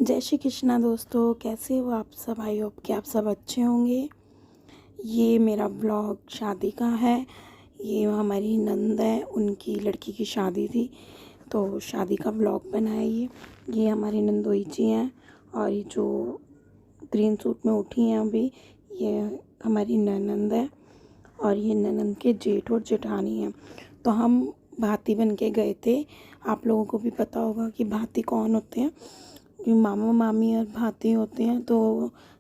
जय श्री कृष्णा दोस्तों, कैसे हो आप सब। आई होप कि आप सब अच्छे होंगे। ये मेरा ब्लॉग शादी का है। ये हमारी नंद है, उनकी लड़की की शादी थी तो शादी का ब्लॉग बनाया। ये हमारी नंदोई जी हैं और ये जो ग्रीन सूट में उठी हैं अभी, ये हमारी ननंद है और ये ननंद के जेठ और जेठानी हैं। तो हम भाती बन के गए थे। आप लोगों को भी पता होगा कि भाती कौन होते हैं। कि मामा मामी और भाती होते हैं तो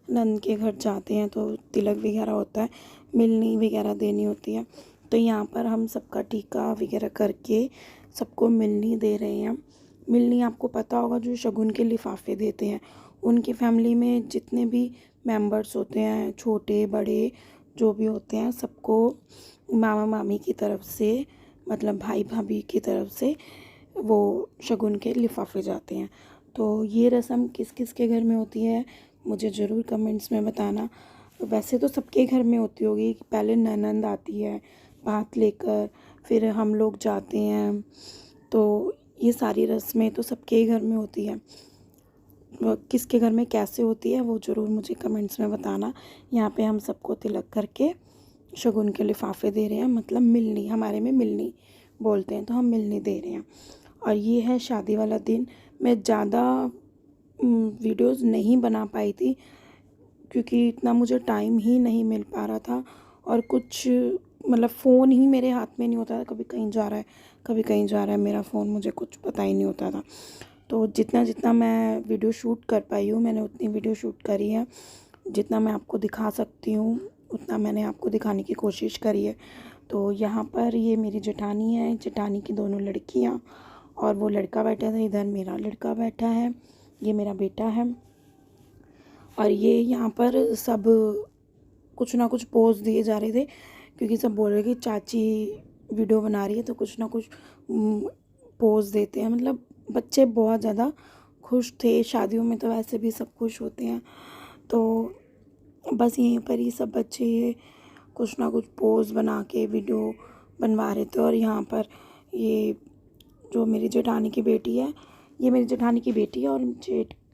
नंद के घर जाते हैं तो तिलक वगैरह होता है, मिलनी वगैरह देनी होती है। तो यहाँ पर हम सबका टीका वगैरह करके सबको मिलनी दे रहे हैं। मिलनी आपको पता होगा, जो शगुन के लिफाफे देते हैं। उनकी फैमिली में जितने भी मेंबर्स होते हैं, छोटे बड़े जो भी होते हैं, सबको मामा मामी की तरफ से, मतलब भाई भाभी की तरफ से वो शगुन के लिफाफे जाते हैं। तो ये रस्म किस किस के घर में होती है मुझे ज़रूर कमेंट्स में बताना। वैसे तो सबके घर में होती होगी कि पहले ननंद आती है भात लेकर, फिर हम लोग जाते हैं। तो ये सारी रस्में तो सबके ही घर में होती है। किसके घर में कैसे होती है वो ज़रूर मुझे कमेंट्स में बताना। यहाँ पे हम सबको तिलक करके शगुन के लिफाफे दे रहे हैं, मतलब मिलनी, हमारे में मिलनी बोलते हैं, तो हम मिलनी दे रहे हैं। और ये है शादी वाला दिन। मैं ज़्यादा वीडियोस नहीं बना पाई थी क्योंकि इतना मुझे टाइम ही नहीं मिल पा रहा था और कुछ मतलब फ़ोन ही मेरे हाथ में नहीं होता था। कभी कहीं जा रहा है, कभी कहीं जा रहा है मेरा फ़ोन, मुझे कुछ पता ही नहीं होता था। तो जितना जितना मैं वीडियो शूट कर पाई हूँ मैंने उतनी वीडियो शूट करी है। जितना मैं आपको दिखा सकती हूँ उतना मैंने आपको दिखाने की कोशिश करी है। तो यहाँ पर ये मेरी जेठानी है, जेठानी की दोनों लड़कियाँ और वो लड़का बैठा था, इधर मेरा लड़का बैठा है, ये मेरा बेटा है। और ये यहाँ पर सब कुछ ना कुछ पोज दिए जा रहे थे क्योंकि सब बोल रहे कि चाची वीडियो बना रही है तो कुछ ना कुछ पोज देते हैं। मतलब बच्चे बहुत ज़्यादा खुश थे। शादियों में तो वैसे भी सब खुश होते हैं, तो बस यहीं पर ही सब बच्चे ये कुछ ना कुछ पोज बना के वीडियो बनवा रहे थे। और यहाँ पर ये जो मेरी जेठानी की बेटी है, ये मेरी जेठानी की बेटी है और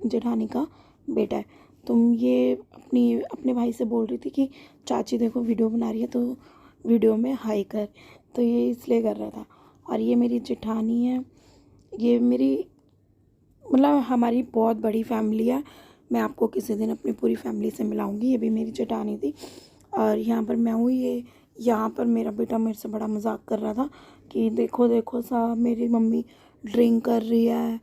जेठानी का बेटा है। तुम ये अपने भाई से बोल रही थी कि चाची देखो वीडियो बना रही है तो वीडियो में हाई कर, तो ये इसलिए कर रहा था। और ये मेरी जेठानी है, ये मेरी मतलब हमारी बहुत बड़ी फैमिली है। मैं आपको किसी दिन अपनी पूरी फैमिली से मिलाऊंगी। ये भी मेरी जेठानी थी और यहाँ पर मैं हूँ। ये यहाँ पर मेरा बेटा मेरे से बड़ा मजाक कर रहा था कि देखो देखो साहब मेरी मम्मी ड्रिंक कर रही है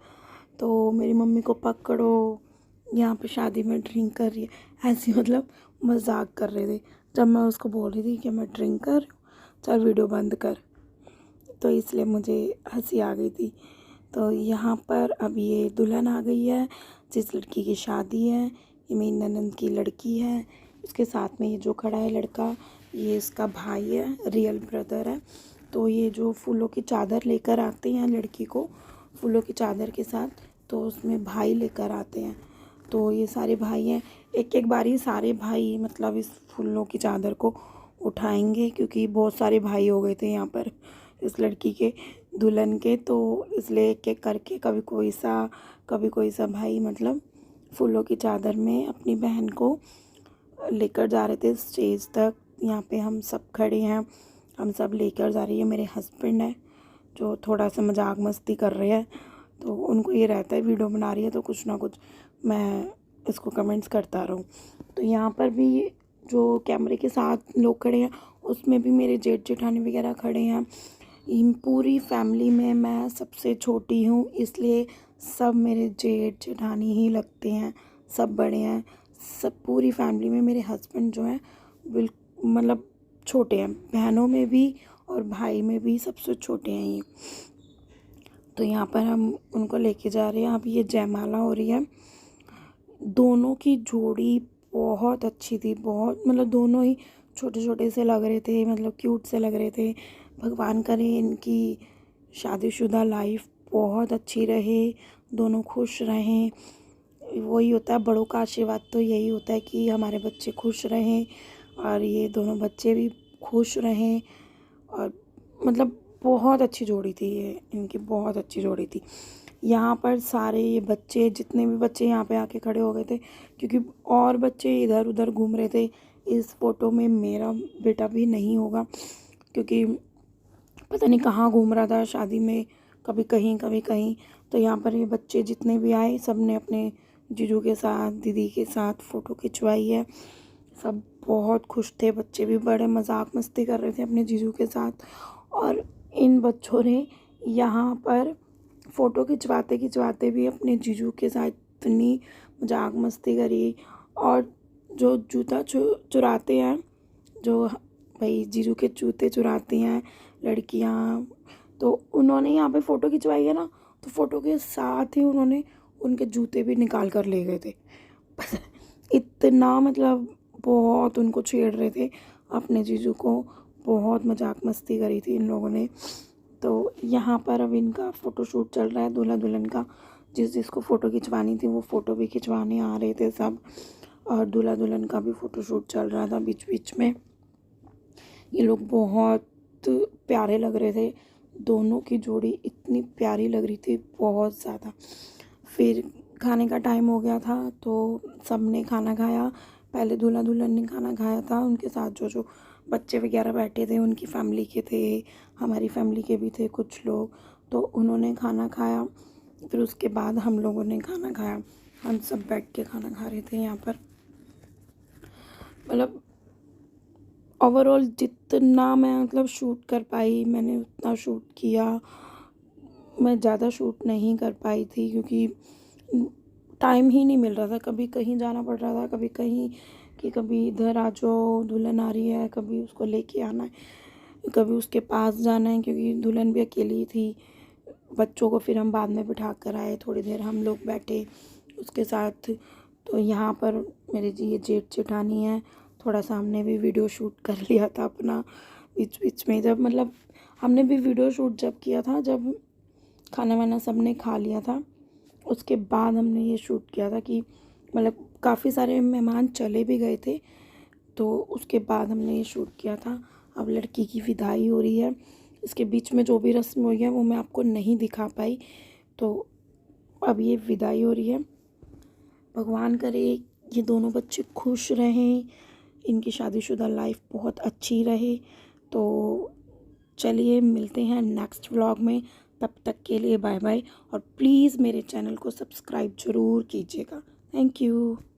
तो मेरी मम्मी को पकड़ो, यहाँ पे शादी में ड्रिंक कर रही है, ऐसी मतलब मजाक कर रहे थे। जब मैं उसको बोल रही थी कि मैं ड्रिंक कर रही हूँ, चल वीडियो बंद कर, तो इसलिए मुझे हंसी आ गई थी। तो यहाँ पर अब ये दुल्हन आ गई है जिस लड़की की शादी है। ये मेरी ननंद की लड़की है, उसके साथ में ये जो खड़ा है लड़का, ये इसका भाई है, रियल ब्रदर है। तो ये जो फूलों की चादर लेकर आते हैं लड़की को, फूलों की चादर के साथ, तो उसमें भाई लेकर आते हैं। तो ये सारे भाई हैं, एक एक बारी सारे भाई मतलब इस फूलों की चादर को उठाएंगे क्योंकि बहुत सारे भाई हो गए थे यहाँ पर इस लड़की के दुल्हन के। तो इसलिए एक एक करके कभी कोई सा भाई मतलब फूलों की चादर में अपनी बहन को लेकर जा रहे थे स्टेज तक। यहाँ पे हम सब खड़े हैं, हम सब लेकर जा रही है। मेरे हस्बैंड है जो थोड़ा सा मजाक मस्ती कर रहे हैं, तो उनको ये रहता है वीडियो बना रही है तो कुछ ना कुछ मैं इसको कमेंट्स करता रहूँ। तो यहाँ पर भी जो कैमरे के साथ लोग खड़े हैं उसमें भी मेरे जेठ जेठानी वगैरह खड़े हैं। इन पूरी फैमिली में मैं सबसे छोटी हूँ, इसलिए सब मेरे जेठ जेठानी ही लगते हैं, सब बड़े हैं। सब पूरी फैमिली में मेरे हस्बैंड जो हैं मतलब छोटे हैं, बहनों में भी और भाई में भी सबसे छोटे हैं ये। तो यहाँ पर हम उनको लेके जा रहे हैं। अब ये जयमाला हो रही है। दोनों की जोड़ी बहुत अच्छी थी, बहुत मतलब दोनों ही छोटे छोटे से लग रहे थे, मतलब क्यूट से लग रहे थे। भगवान करे इनकी शादीशुदा लाइफ बहुत अच्छी रहे, दोनों खुश रहें। वही होता है बड़ों का आशीर्वाद, तो यही होता है कि हमारे बच्चे खुश रहें और ये दोनों बच्चे भी खुश रहें। और मतलब बहुत अच्छी जोड़ी थी ये, इनकी बहुत अच्छी जोड़ी थी। यहाँ पर सारे ये बच्चे, जितने भी बच्चे यहाँ पे आके खड़े हो गए थे, क्योंकि और बच्चे इधर उधर घूम रहे थे। इस फ़ोटो में मेरा बेटा भी नहीं होगा, क्योंकि पता नहीं कहाँ घूम रहा था शादी में, कभी कहीं कभी कहीं। तो यहाँ पर ये बच्चे जितने भी आए, सब ने अपने जीजू के साथ, दीदी के साथ फ़ोटो खिंचवाई है। सब बहुत खुश थे, बच्चे भी बड़े मजाक मस्ती कर रहे थे अपने जीजू के साथ। और इन बच्चों ने यहाँ पर फ़ोटो खिंचवाते खिंचवाते भी अपने जीजू के साथ इतनी मजाक मस्ती करी। और जो जूता चुराते हैं, जो भाई जीजू के जूते चुराती हैं लड़कियाँ, तो उन्होंने यहाँ पे फ़ोटो खिंचवाई है ना, तो फ़ोटो के साथ ही उन्होंने उनके जूते भी निकाल कर ले गए थे। इतना मतलब बहुत उनको छेड़ रहे थे अपने जीजू को, बहुत मजाक मस्ती करी थी इन लोगों ने। तो यहाँ पर अब इनका फ़ोटोशूट चल रहा है, दूल्हा दुल्हन का। जिसको फ़ोटो खिंचवानी थी वो फ़ोटो भी खिंचवाने आ रहे थे सब, और दूल्हा दुल्हन का भी फ़ोटोशूट चल रहा था बीच बीच में। ये लोग बहुत प्यारे लग रहे थे, दोनों की जोड़ी इतनी प्यारी लग रही थी, बहुत ज़्यादा। फिर खाने का टाइम हो गया था, तो सब ने खाना खाया। पहले दूल्हा दुल्हन ने खाना खाया था, उनके साथ जो जो बच्चे वगैरह बैठे थे उनकी फैमिली के थे, हमारी फैमिली के भी थे कुछ लोग, तो उन्होंने खाना खाया। फिर उसके बाद हम लोगों ने खाना खाया। हम सब बैठ के खाना खा रहे थे यहाँ पर। मतलब ओवरऑल जितना मैं मतलब शूट कर पाई मैंने उतना शूट किया। मैं ज़्यादा शूट नहीं कर पाई थी, क्योंकि टाइम ही नहीं मिल रहा था। कभी कहीं जाना पड़ रहा था, कभी कहीं, कि कभी इधर आ जाओ, दुल्हन आ रही है, कभी उसको लेके आना है, कभी उसके पास जाना है, क्योंकि दुल्हन भी अकेली थी। बच्चों को फिर हम बाद में बिठा कर आए, थोड़ी देर हम लोग बैठे उसके साथ। तो यहाँ पर मेरे जी ये जेठ जेठानी है, थोड़ा सा हमने भी वीडियो शूट कर लिया था अपना बीच बीच में। जब मतलब हमने भी वीडियो शूट जब किया था, जब खाना वाना सब ने खा लिया था, उसके बाद हमने ये शूट किया था, कि मतलब काफ़ी सारे मेहमान चले भी गए थे, तो उसके बाद हमने ये शूट किया था। अब लड़की की विदाई हो रही है, इसके बीच में जो भी रस्म हुई है वो मैं आपको नहीं दिखा पाई। तो अब ये विदाई हो रही है। भगवान करे ये दोनों बच्चे खुश रहें, इनकी शादीशुदा लाइफ बहुत अच्छी रहे। तो चलिए मिलते हैं नेक्स्ट व्लॉग में, तब तक के लिए बाय बाय। और प्लीज़ मेरे चैनल को सब्सक्राइब ज़रूर कीजिएगा। Thank you.